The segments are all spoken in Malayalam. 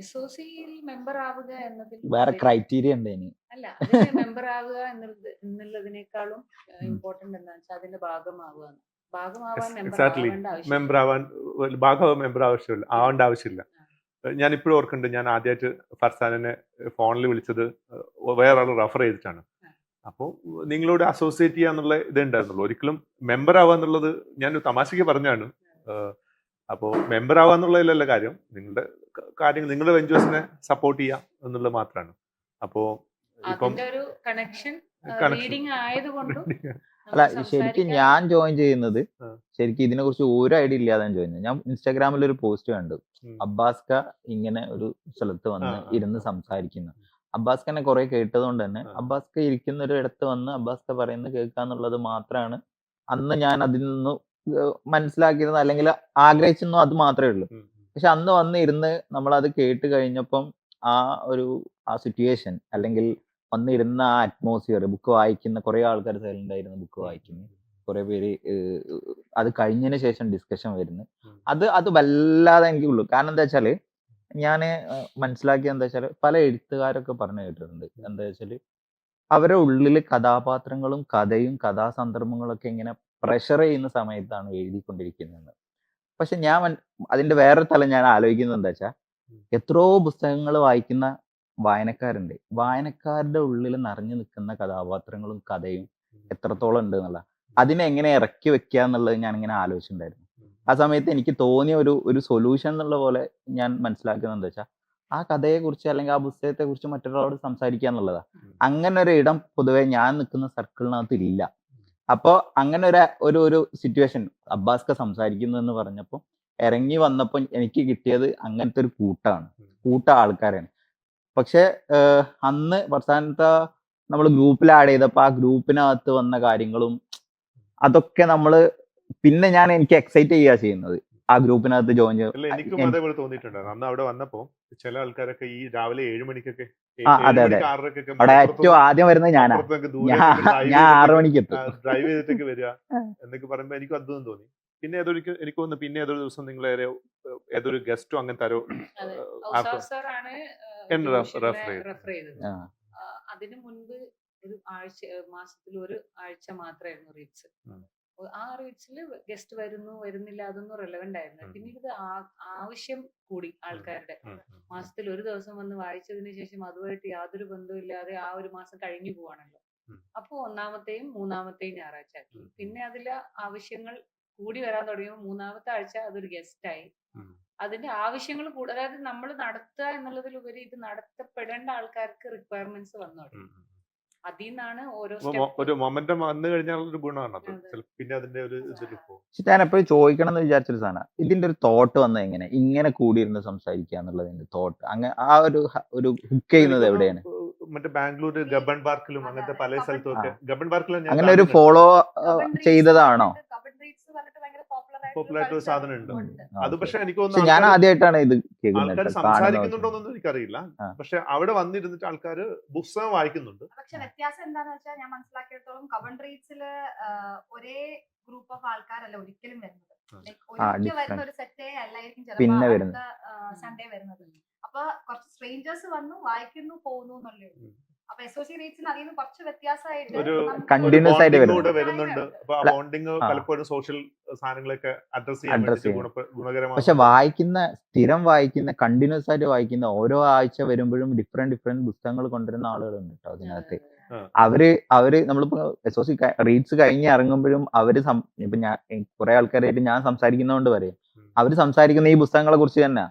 എസ്ഒസിയിൽ മെമ്പർ ആവുക എന്നതിൽ വേറെ ക്രൈറ്റീരിയ ഉണ്ട് ഇനി. അല്ല, അതിന് മെമ്പർ ആവുക എന്നുള്ളതിനേക്കാളും ഇമ്പോർട്ടന്റ് എന്താ വെച്ചാൽ അതിന്റെ ഭാഗമാവുക. ഭാഗമാവാൻ മെമ്പർ ആവേണ്ട ആവശ്യമില്ല, ആവേണ്ട ആവശ്യമില്ല. ഞാൻ ഇപ്പോഴും ഓർക്കുന്നുണ്ട്, ഞാൻ ആദ്യമായിട്ട് ഫർസാനെ ഫോണിൽ വിളിച്ചത് വേറൊരാൾ റെഫർ ചെയ്തിട്ടാണ്. അപ്പോൾ നിങ്ങളോട് അസോസിയേറ്റ് ചെയ്യാന്നുള്ള ഇതേ ഉണ്ടായിരുന്നുള്ളൂ, ഒരിക്കലും മെമ്പർ ആവാന്നുള്ളത് ഞാൻ തമാശക്ക് പറഞ്ഞാണ്. അപ്പോൾ മെമ്പർ ആവാന്നുള്ളതിലല്ല കാര്യം, നിങ്ങളുടെ കാര്യങ്ങൾ, നിങ്ങളുടെ വെഞ്ചേഴ്സിനെ സപ്പോർട്ട് ചെയ്യുക എന്നുള്ളത് മാത്രമാണ്. അപ്പോൾ ഇപ്പം അല്ല, ശരിക്കും ഞാൻ ജോയിൻ ചെയ്യുന്നത് ശരിക്കും ഇതിനെ കുറിച്ച് ഒരു ഐഡിയ ഇല്ലാതെ ജോയിൻ ചെയ്തത്. ഞാൻ ഇൻസ്റ്റാഗ്രാമിൽ ഒരു പോസ്റ്റ് കണ്ടു, അബ്ബാസ്ക ഇങ്ങനെ ഒരു സ്ഥലത്ത് വന്ന് ഇരുന്ന് സംസാരിക്കുന്നു. അബ്ബാസ്കനെ കുറെ കേട്ടതുകൊണ്ട് തന്നെ അബ്ബാസ്ക ഇരിക്കുന്ന ഒരു ഇടത്ത് വന്ന് അബ്ബാസ്ക പറയുന്നത് കേൾക്കുക എന്നുള്ളത് മാത്രമാണ് അന്ന് ഞാൻ അതിൽ നിന്ന് മനസ്സിലാക്കിയിരുന്നത്, അല്ലെങ്കിൽ ആഗ്രഹിച്ചെന്നോ അത് മാത്രമേ ഉള്ളൂ. പക്ഷെ അന്ന് വന്ന് ഇരുന്ന് നമ്മളത് കേട്ട് കഴിഞ്ഞപ്പം ആ സിറ്റുവേഷൻ, അല്ലെങ്കിൽ വന്നിരുന്ന ആ അറ്റ്മോസ്ഫിയർ, ബുക്ക് വായിക്കുന്ന കുറെ ആൾക്കാർ സൈലന്റ് ആയിരുന്നു, ബുക്ക് വായിക്കുന്നു, കുറെ പേര് അത് കഴിഞ്ഞതിന് ശേഷം ഡിസ്കഷൻ വരുന്നു, അത് വല്ലാതെ എനിക്ക് ഉള്ളൂ. കാരണം എന്താ വെച്ചാല് ഞാൻ മനസ്സിലാക്കിയത് എന്താ വെച്ചാൽ, പല എഴുത്തുകാരൊക്കെ പറഞ്ഞു കേട്ടിട്ടുണ്ട്, എന്താ വെച്ചാൽ അവരുടെ ഉള്ളിൽ കഥാപാത്രങ്ങളും കഥയും കഥാസന്ദർഭങ്ങളൊക്കെ ഇങ്ങനെ പ്രഷർ ചെയ്യുന്ന സമയത്താണ് എഴുതിക്കൊണ്ടിരിക്കുന്നത്. പക്ഷെ ഞാൻ അതിന്റെ വേറെ തലം ഞാൻ ആലോചിക്കുന്നത് എന്താ വെച്ചാൽ, എത്രയോ പുസ്തകങ്ങൾ വായിക്കുന്ന വായനക്കാരുണ്ട്, വായനക്കാരുടെ ഉള്ളിൽ നിറഞ്ഞു നിൽക്കുന്ന കഥാപാത്രങ്ങളും കഥയും എത്രത്തോളം ഉണ്ട് എന്നുള്ള, അതിനെ എങ്ങനെ ഇറക്കി വെക്കുക എന്നുള്ളത് ഞാൻ ഇങ്ങനെ ആലോചിച്ചിട്ടുണ്ടായിരുന്നു. ആ സമയത്ത് എനിക്ക് തോന്നിയ ഒരു സൊല്യൂഷൻ എന്നുള്ള പോലെ ഞാൻ മനസ്സിലാക്കുന്നത് എന്താ വെച്ചാൽ, ആ കഥയെ കുറിച്ച് അല്ലെങ്കിൽ ആ പുസ്തകത്തെ കുറിച്ച് മറ്റൊരാളോട് സംസാരിക്കുക എന്നുള്ളതാ. അങ്ങനെ ഒരു ഇടം പൊതുവെ ഞാൻ നിൽക്കുന്ന സർക്കിളിനകത്ത് ഇല്ല. അപ്പോൾ അങ്ങനെ ഒരു സിറ്റുവേഷൻ അബ്ബാസ്ക സംസാരിക്കുന്നു എന്ന് പറഞ്ഞപ്പോൾ ഇറങ്ങി വന്നപ്പോൾ എനിക്ക് കിട്ടിയത് അങ്ങനത്തെ ഒരു കൂട്ട ആൾക്കാരാണ്. പക്ഷെ അന്ന് അവസാനത്തെ നമ്മൾ ഗ്രൂപ്പിൽ ആഡ് ചെയ്തപ്പോൾ ആ ഗ്രൂപ്പിനകത്ത് വന്ന കാര്യങ്ങളും അതൊക്കെ നമ്മള് പിന്നെ എനിക്ക് എക്സൈറ്റ് ചെയ്യുക ചെയ്യുന്നത് ആ ഗ്രൂപ്പിനകത്ത് ജോയിൻ ചെയ്തു. എനിക്കും അതേപോലെ തോന്നിയിട്ടുണ്ട്. അന്ന് അവിടെ വന്നപ്പോ ചില ആൾക്കാരൊക്കെ ഈ രാവിലെ 7 മണിക്കൊക്കെ അതെ അവിടെ ഏറ്റവും ആദ്യം വരുന്നത് ഞാൻ 6 മണിക്ക് എത്തും, ഡ്രൈവ് ചെയ്തിട്ടൊക്കെ വരിക എന്നൊക്കെ പറയുമ്പോ എനിക്കും അത്ഭുതം തോന്നി. പിന്നെ എനിക്ക് തോന്നുന്നു, പിന്നെ ഏതൊരു ദിവസം നിങ്ങൾ ഏതൊരു ഗസ്റ്റോ അങ്ങനത്തെ ആരോ അതിനു മുൻപ് ഒരു മാസത്തിൽ ഒരു ആഴ്ച മാത്രമായിരുന്നു റീഡ്സ്. ആ റീഡ്സിൽ ഗസ്റ്റ് വരുന്നില്ല, അതൊന്നും റെലവെന്റ് ആയിരുന്നു. പിന്നീട് ഇത് ആവശ്യം കൂടി ആൾക്കാരുടെ. മാസത്തിൽ ഒരു ദിവസം വന്ന് വായിച്ചതിന് ശേഷം അതുമായിട്ട് യാതൊരു ബന്ധമില്ലാതെ ആ ഒരു മാസം കഴിഞ്ഞു പോവാണല്ലോ. അപ്പൊ 1ാമത്തെയും 3ാമത്തെയും ഞായറാഴ്ച ആക്കി. പിന്നെ അതിലെ ആവശ്യങ്ങൾ കൂടി വരാൻ തുടങ്ങിയപ്പോൾ 3ാമത്തെ ആഴ്ച അതൊരു ഗസ്റ്റായി. അതിന്റെ ആവശ്യങ്ങൾ കൂടി, അതായത് നമ്മൾ നടത്തുക എന്നുള്ളതിലുപരി ഇത് നടത്തപ്പെടേണ്ട ആൾക്കാർക്ക് റിക്വയർമെന്റ്സ് വന്നു തുടങ്ങി. അതിന്നാണ് ഒരു മൊമെന്റം വന്നു കഴിഞ്ഞാൽ ഒരു ഗുണമാണ്. പിന്നെ അതിന്റെ ഒരു ഞാൻ എപ്പോഴും ചോദിക്കണം എന്ന് വിചാരിച്ചൊരു സാധനം, ഇതിന്റെ ഒരു തോട്ട് വന്നത് എങ്ങനെ ഇങ്ങനെ കൂടിയിരുന്ന് സംസാരിക്കുക എന്നുള്ളതിന്റെ തോട്ട്, അങ്ങനെ ആ ഒരു ഹുക്ക് ചെയ്യുന്നത് എവിടെയാണ്? മറ്റേ ബാംഗ്ലൂർ ഗബൺ പാർക്കിലും അങ്ങനത്തെ പല സ്ഥലത്തും ഒക്കെ, ഗബൺ പാർക്കിലും അങ്ങനെ ഒരു ഫോളോ ചെയ്തതാണോ? പോപ്പുലർ ആയിട്ടുള്ള സാധനം ഉണ്ട് അത്. പക്ഷെ എനിക്ക് തോന്നുന്നു ഞാൻ ആദ്യമായിട്ടാണ് ഇത് ആൾക്കാർ സംസാരിക്കുന്നുണ്ടോന്നൊന്നും എനിക്കറിയില്ല. പക്ഷെ അവിടെ വന്നിരുന്നിട്ട് ആൾക്കാർ പുസ്തകം വായിക്കുന്നുണ്ട്. പക്ഷെ വ്യത്യാസം എന്താന്ന് വെച്ചാൽ, ഞാൻ മനസ്സിലാക്കിയിടത്തോളം കവൻട്രീസില് ഒരേ ഗ്രൂപ്പ് ഓഫ് ആൾക്കാരല്ല ഒരിക്കലും വരുന്നത്. ഒരിക്കൽ വരുന്ന ഒരു സെറ്റേ അല്ലായിരിക്കും ചിലപ്പോൾ അടുത്ത സൺഡേ വരുന്നത്. അപ്പൊ കുറച്ച് സ്ട്രേഞ്ചേഴ്സ് വന്നു വായിക്കുന്നു പോകുന്നു എന്നുള്ളേ ഉള്ളൂ. അപ്പൊ അസോസിയേറ്റ്സിന് അതിൽ നിന്ന് കുറച്ച് വ്യത്യാസമായിട്ട് കണ്ടിന്യൂസ് ആയിട്ട് വരുന്നുണ്ട്. പലപ്പോഴും സോഷ്യൽ സാധനങ്ങളൊക്കെ അഡ്രസ് ചെയ്യാൻ ഗുണകരമാണ്. പക്ഷെ സ്ഥിരം വായിക്കുന്ന കണ്ടിന്യൂസ് ആയിട്ട് വായിക്കുന്ന ഓരോ ആഴ്ച വരുമ്പോഴും ഡിഫറെന്റ് പുസ്തകങ്ങൾ കൊണ്ടുവരുന്ന ആളുകളുണ്ട് കേട്ടോ അതിനകത്ത്. അവര് നമ്മളിപ്പോ എസ്ഒസി റീഡ്സ് കഴിഞ്ഞ് ഇറങ്ങുമ്പോഴും ഇപ്പൊ ഞാൻ കുറെ ആൾക്കാരായിട്ട് ഞാൻ സംസാരിക്കുന്നതുകൊണ്ട് പറയും, അവര് സംസാരിക്കുന്ന ഈ പുസ്തകങ്ങളെ കുറിച്ച് തന്നെ.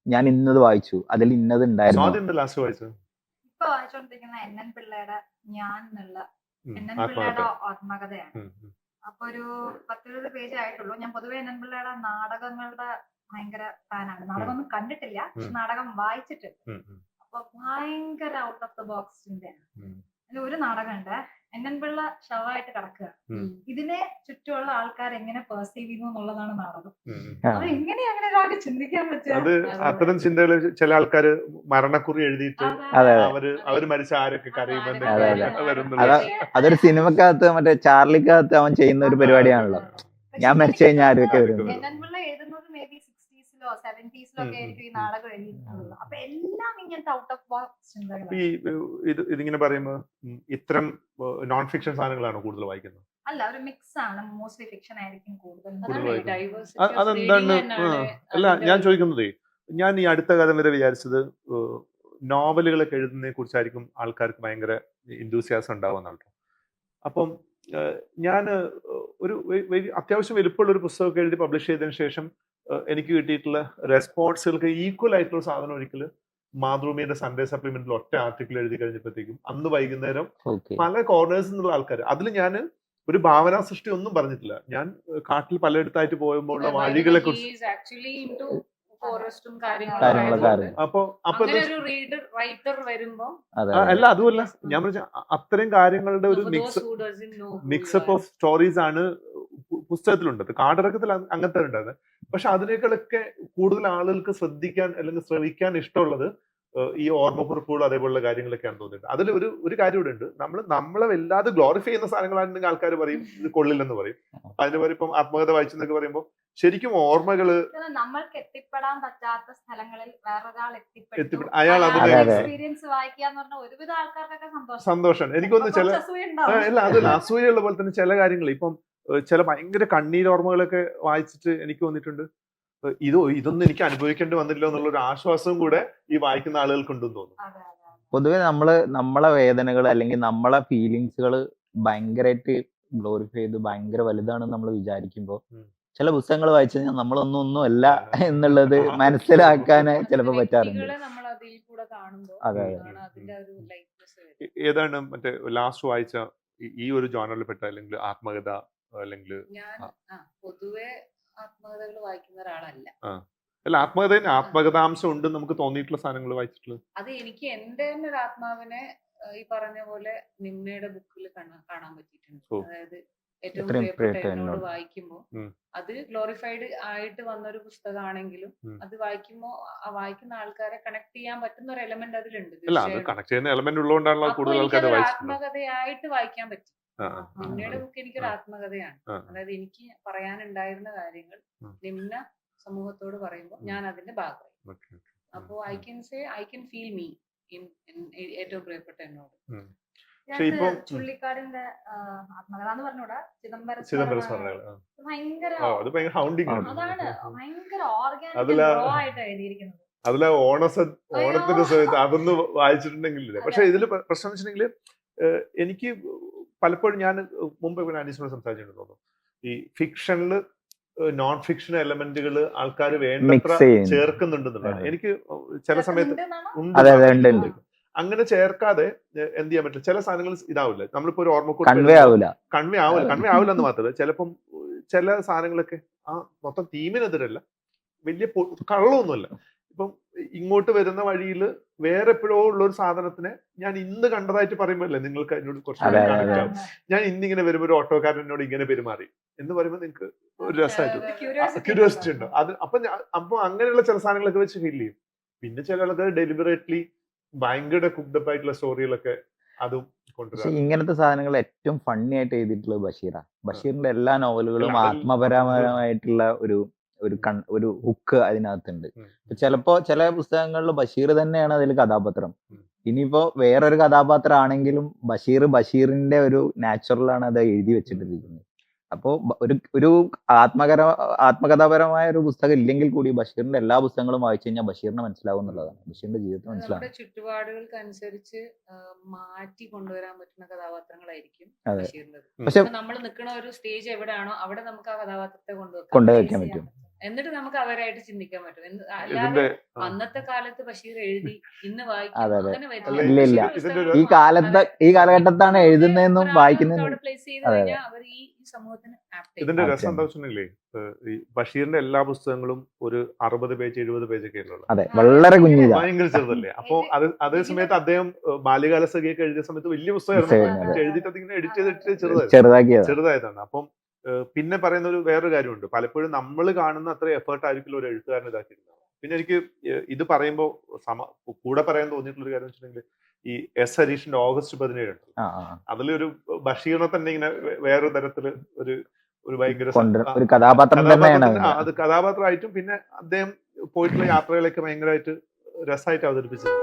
ഞാൻ ഇന്നത് വായിച്ചു, അതിൽ ഇന്നത് ഉണ്ടായിരുന്നു. ഇപ്പൊ വായിച്ചോണ്ടിരിക്കുന്ന NN പിള്ളയുടെ ഞാൻ എന്നുള്ള NN പിള്ളയുടെ ആത്മകഥയാണ്. അപ്പൊ ഒരു 10-20 പേജ് ആയിട്ടുള്ളൂ. ഞാൻ പൊതുവെ NN പിള്ളയുടെ നാടകങ്ങളുടെ ഭയങ്കര ഫാനാണ്. നാടകമൊന്നും കണ്ടിട്ടില്ല, പക്ഷെ നാടകം വായിച്ചിട്ടുണ്ട്. അപ്പൊ ഭയങ്കര ഔട്ട് ഓഫ് ദ ബോക്സിന്റെ ഒരു നാടകമുണ്ട്, NN പിള്ള ശവമായിട്ട് കിടക്കുക. ഇതിനെ ചുറ്റുമുള്ള ആൾക്കാർ എങ്ങനെ പെർസീവ് ചെയ്യുന്നു എന്നുള്ളതാണ് നാടകം. അത് എങ്ങനെയാ അങ്ങനെ ഒരാൾക്ക് ചിന്തിക്കാൻ പറ്റുക? അത് അത്തരം ചിന്തകൾ ചില ആൾക്കാർ മരണക്കുറി എഴുതിയിട്ട് അവര് മരിച്ച ആരൊക്കെ കരയുമെന്ന്. അതൊരു സിനിമക്കകത്ത് മറ്റേ ചാർലിക്കകത്ത് അവൻ ചെയ്യുന്ന ഒരു പരിപാടിയാണല്ലോ, ഞാൻ മരിച്ചു കഴിഞ്ഞാൽ ആരൊക്കെ വരും. NN പിള്ള എഴുതുന്നത് മേ ബി 60s 90s ആയിരിക്കും ഈ നാടകം എഴുതിയിട്ടുള്ളത്. അപ്പൊ എല്ലാം ഇങ്ങനത്തെ ഔട്ട് ഓഫ് ബോക്സ് ചിന്തകളാണ്. ഇതിങ്ങനെ പറയുമ്പോ ഇത്തരം നോൺ ഫിക്ഷൻ സാധനങ്ങളാണോ കൂടുതൽ വായിക്കുന്നത്? അല്ല, ഒരു മിക്സ് ആണ്. മോസ്റ്റ്ലി ഫിക്ഷൻ ആയിരിക്കും കൂടുതൽ. അതെന്താണ്? അല്ല, ഞാൻ ചോദിക്കുന്നതേ, ഞാൻ ഈ അടുത്ത കാലം വരെ വിചാരിച്ചത് നോവലുകളൊക്കെ എഴുതുന്നതിനെ കുറിച്ചായിരിക്കും ആൾക്കാർക്ക് ഭയങ്കര ഇൻഡ്യൂസിയാസം ഉണ്ടാവുന്നതാണ്. അപ്പം ഞാൻ ഒരു അത്യാവശ്യം വലുപ്പമുള്ള ഒരു പുസ്തകമൊക്കെ എഴുതി പബ്ലിഷ് ചെയ്തതിനു ശേഷം എനിക്ക് കിട്ടിയിട്ടുള്ള റെസ്പോൺസുകൾക്ക് ഈക്വൽ ആയിട്ടുള്ള സാധനം ഒരിക്കലും മാതൃഭൂമിയുടെ സൺഡേ സപ്ലിമെന്റിൽ ഒറ്റ ആർട്ടിക്കിൾ എഴുതി കഴിഞ്ഞപ്പോഴത്തേക്കും അന്ന് വൈകുന്നേരം പല കോർണേഴ്സിൽ നിന്നുള്ള ആൾക്കാർ, അതിൽ ഞാൻ ഒരു ഭാവനാ സൃഷ്ടി ഒന്നും പറഞ്ഞിട്ടില്ല. ഞാൻ കാട്ടിൽ പലയിടത്തായിട്ട് പോകുമ്പോൾ ഉള്ള വഴികളെ കുറിച്ച് അല്ല, അതുമല്ല ഞാൻ പറഞ്ഞ അത്രയും കാര്യങ്ങളുടെ ഒരു മിക്സപ്പ് ഓഫ് സ്റ്റോറീസ് ആണ് പുസ്തകത്തിലുണ്ട്. കാടിറക്കത്തിൽ അങ്ങനത്തെ ഉണ്ടായിരുന്നത്. പക്ഷെ അതിനേക്കാളൊക്കെ കൂടുതൽ ആളുകൾക്ക് ശ്രദ്ധിക്കാൻ അല്ലെങ്കിൽ ശ്രവിക്കാൻ ഇഷ്ടമുള്ളത് ഈ ഓർമ്മക്കുറിപ്പുകൾ അതേപോലുള്ള കാര്യങ്ങളൊക്കെയാണ് തോന്നിയിട്ട്. അതിൽ ഒരു കാര്യം ഇവിടെ ഉണ്ട്. നമ്മളെ വല്ലാതെ ഗ്ലോറിഫൈ ചെയ്യുന്ന സാധനങ്ങളാണെങ്കിൽ ആൾക്കാർ പറയും ഇത് കൊള്ളില്ലെന്ന് പറയും. അതിന് പറയും ഇപ്പം ആത്മകഥ വായിച്ചെന്നൊക്കെ പറയുമ്പോൾ ശരിക്കും ഓർമ്മകള് നമ്മൾക്ക് എത്തിപ്പെടാൻ പറ്റാത്ത സ്ഥലങ്ങളിൽ വേറൊരാൾ അയാൾ എക്സ്പീരിയൻസ് വായിക്കാന്ന് പറഞ്ഞാൽ ഒരുവിധ ആൾക്കാർക്കൊക്കെ സന്തോഷമാണ്. എനിക്കൊന്ന് അല്ല അതല്ല, അസൂയുള്ള പോലെ തന്നെ ചില കാര്യങ്ങൾ ഇപ്പം ചില ഭയങ്കര കണ്ണീർ ഓർമ്മകളൊക്കെ വായിച്ചിട്ട് എനിക്ക് തോന്നിയിട്ടുണ്ട് ഇതൊന്നും എനിക്ക് അനുഭവിക്കേണ്ടി വന്നില്ല എന്നുള്ളൊരു ആശ്വാസവും കൂടെ ഈ വായിക്കുന്ന ആളുകൾക്കുണ്ടെന്ന് തോന്നുന്നു. പൊതുവെ നമ്മളെ വേദനകൾ അല്ലെങ്കിൽ നമ്മളെ ഫീലിങ്സുകൾ ഭയങ്കരമായിട്ട് ഗ്ലോറിഫൈ ചെയ്ത് ഭയങ്കര വലുതാണെന്ന് നമ്മൾ വിചാരിക്കുമ്പോൾ ചില പുസ്തകങ്ങൾ വായിച്ചു കഴിഞ്ഞാൽ നമ്മളൊന്നും അല്ല എന്നുള്ളത് മനസ്സിലാക്കാൻ ചിലപ്പോൾ പറ്റാറുണ്ട്. അതെ. ഏതാണ് മറ്റേ ലാസ്റ്റ് വായിച്ച ഈ ഒരു ജോണറിൽ പെട്ട അല്ലെങ്കിൽ ആത്മകഥ അല്ലെങ്കിൽ? ഞാൻ പൊതുവെ ആത്മകഥകൾ വായിക്കുന്ന ഒരാളല്ല. അല്ല, ആത്മകഥാംശം ഉണ്ട് നമുക്ക് തോന്നിയിട്ടുള്ള സാധനങ്ങൾ വായിച്ചിട്ടുള്ളത്. അത് എനിക്ക് എന്റെ തന്നെ ഒരു ആത്മാവിനെ ഈ പറഞ്ഞ പോലെ നിമ്മയുടെ ബുക്കിൽ കാണാൻ പറ്റിയിട്ടുണ്ട്. അതായത് ഏറ്റവും പ്രിയപ്പെട്ട എന്നോട് വായിക്കുമ്പോൾ അത് ഗ്ലോറിഫൈഡ് ആയിട്ട് വന്നൊരു പുസ്തകമാണെങ്കിലും അത് വായിക്കുമ്പോൾ ആ വായിക്കുന്ന ആൾക്കാരെ കണക്ട് ചെയ്യാൻ പറ്റുന്ന ഒരു എലമെന്റ് അതിലുണ്ട്. ആത്മകഥയായിട്ട് വായിക്കാൻ പറ്റും. നിമ്മയുടെ ബുക്ക് എനിക്കൊരു ആത്മകഥയാണ്. അതായത് എനിക്ക് പറയാനുണ്ടായിരുന്ന കാര്യങ്ങൾ നിമ്മ സമൂഹത്തോട് പറയുമ്പോൾ ഞാൻ അതിന്റെ ഭാഗമായി. അപ്പോ ഐ കൻ ഫീൽ മീ ഏറ്റവും പ്രിയപ്പെട്ട എന്നോട്. ചുള്ളിക്കാടിന്റെ ആത്മകഥ എന്ന് പറഞ്ഞൂടാ, ചിദംബരം ഭയങ്കര ഓർഗാനിക് എഴുതിയിരിക്കുന്നത്. അതിലെ ഓണത്തിന്റെ സമയത്ത് അതൊന്ന് വായിച്ചിട്ടുണ്ടെങ്കിൽ. പക്ഷെ ഇതില് പ്രശ്നം വെച്ചിട്ടുണ്ടെങ്കിൽ എനിക്ക് പലപ്പോഴും ഞാൻ മുമ്പ് അനീസിനോട് സംസാരിച്ചിട്ടുണ്ടെന്ന് തോന്നുന്നു, ഈ ഫിക്ഷനില് നോൺ ഫിക്ഷൻ എലമെന്റുകൾ ആൾക്കാർ വേണ്ടത്ര ചേർക്കുന്നുണ്ടെന്നുള്ളതാണ്. എനിക്ക് ചില സമയത്ത് ഉണ്ട്. അങ്ങനെ ചേർക്കാതെ എന്ത് ചെയ്യാൻ പറ്റില്ല, ചില സാധനങ്ങൾ ഇതാവില്ല. നമ്മളിപ്പോ ഒരു ഓർമ്മക്കൂട്ട് കൺവേ ആവില്ല എന്ന് മാത്രമല്ല, ചിലപ്പം ചില സാധനങ്ങളൊക്കെ ആ മൊത്തം തീമിനെതിരല്ല, വലിയ കള്ളമൊന്നുമല്ല. ഇപ്പം ഇങ്ങോട്ട് വരുന്ന വഴിയിൽ വേറെ എപ്പോഴോ ഉള്ള ഒരു സാധനത്തിനെ ഞാൻ ഇന്ന് കണ്ടതായിട്ട് പറയുമ്പോഴല്ലേ നിങ്ങൾക്ക് അതിനോട് കുറച്ച് ഞാൻ ഇന്നിങ്ങനെ വരുമ്പോൾ ഒരു ഓട്ടോക്കാരൻ എന്നോട് ഇങ്ങനെ പെരുമാറി എന്ന് പറയുമ്പോൾ നിങ്ങൾക്ക് ഒരു രസമായിട്ട് ക്യൂരിയോസിറ്റി ഉണ്ടോ അത്. അപ്പൊ അങ്ങനെയുള്ള ചില സാധനങ്ങളൊക്കെ വെച്ച് ഫീൽ ചെയ്യും. പിന്നെ ചില ആൾക്കാർ ഡെലിബറേറ്റ്ലി ഭയങ്കര കുക്ഡപ്പ് ആയിട്ടുള്ള സ്റ്റോറികളൊക്കെ അതും കൊണ്ടുവരാം. ഇങ്ങനത്തെ സാധനങ്ങൾ ഏറ്റവും ഫണ്ണി ആയിട്ട് എഴുതിയിട്ടുള്ളത് ബഷീറിന്റെ എല്ലാ നോവലുകളും ആത്മപരമായിട്ടുള്ള ഒരു ഹുക്ക് അതിനകത്തുണ്ട്. ചിലപ്പോ ചില പുസ്തകങ്ങളിൽ ബഷീർ തന്നെയാണ് അതിൽ കഥാപാത്രം. ഇനിയിപ്പോ വേറൊരു കഥാപാത്രം ആണെങ്കിലും ബഷീറിന്റെ ഒരു നാച്ചുറലാണ് അത് എഴുതി വെച്ചിട്ടിരിക്കുന്നത്. അപ്പോ ഒരു ആത്മകഥാപരമായ ഒരു പുസ്തകം ഇല്ലെങ്കിൽ കൂടി ബഷീറിന്റെ എല്ലാ പുസ്തകങ്ങളും വായിച്ചു കഴിഞ്ഞാൽ ബഷീറിനെ മനസ്സിലാവും എന്നുള്ളതാണ്, ബഷീറിന്റെ ജീവിതത്തിൽ മനസ്സിലാവും. ചുറ്റുപാടുകൾക്ക് അനുസരിച്ച് മാറ്റി കൊണ്ടുവരാൻ പറ്റുന്ന കഥാപാത്രങ്ങളായിരിക്കും ബഷീറിന്റേത്. പക്ഷെ നമ്മൾ നിൽക്കുന്ന ഒരു സ്റ്റേജ് എവിടെയാണോ അവിടെ നമുക്ക് ആ കഥാപാത്രത്തെ കൊണ്ടുവയ്ക്കാൻ പറ്റും. എന്നിട്ട് നമുക്ക് അവരായിട്ട് ചിന്തിക്കാൻ പറ്റും. അല്ലാതെ അന്നത്തെ കാലത്ത് ബഷീർ എഴുതി ഇന്ന് വായിക്കും ഇല്ല. ഈ കാലഘട്ടത്താണ് എഴുതുന്നതെന്നും വായിക്കുന്നതെന്നും. ഇതിന്റെ രസം എന്താ വെച്ചിട്ടുണ്ടെങ്കിലേ, ഈ ബഷീറിന്റെ എല്ലാ പുസ്തകങ്ങളും ഒരു 60 പേജ് 70 പേജൊക്കെ ഉള്ളത്. വളരെ ഭയങ്കര ചെറുതല്ലേ. അപ്പൊ അതേ സമയത്ത് അദ്ദേഹം ബാല്യകാല സഖിയൊക്കെ എഴുതിയ സമയത്ത് വലിയ പുസ്തകമായിരുന്നു. എഴുതിയിട്ട് അതിങ്ങനെ എഡിറ്റ് ചെയ്ത് ചെറുതായതാണ്. അപ്പം പിന്നെ പറയുന്ന വേറൊരു കാര്യമുണ്ട്, പലപ്പോഴും നമ്മൾ കാണുന്ന അത്ര എഫേർട്ട് ആയിരിക്കും ഒരു എഴുത്തുകാരൻ ഇതാക്കിയിരുന്നത്. പിന്നെ എനിക്ക് ഇത് പറയുമ്പോൾ കൂടെ പറയാൻ തോന്നിയിട്ടുള്ള ഒരു കാര്യം വെച്ചിട്ടുണ്ടെങ്കിൽ, ഈ എസ് ഹരീഷിന്റെ ഓഗസ്റ്റ് 17 ഉണ്ട്. അതിലൊരു ബഷീറിനെ തന്നെ ഇങ്ങനെ വേറൊരു തരത്തില് ഒരു ഭയങ്കര ഒരു കഥാപാത്രം തന്നെയാണ് അത് കഥാപാത്രമായിട്ടും പിന്നെ അദ്ദേഹം പോയിട്ടുള്ള യാത്രകളൊക്കെ ഭയങ്കരമായിട്ട് രസമായിട്ട് അവതരിപ്പിച്ചത്.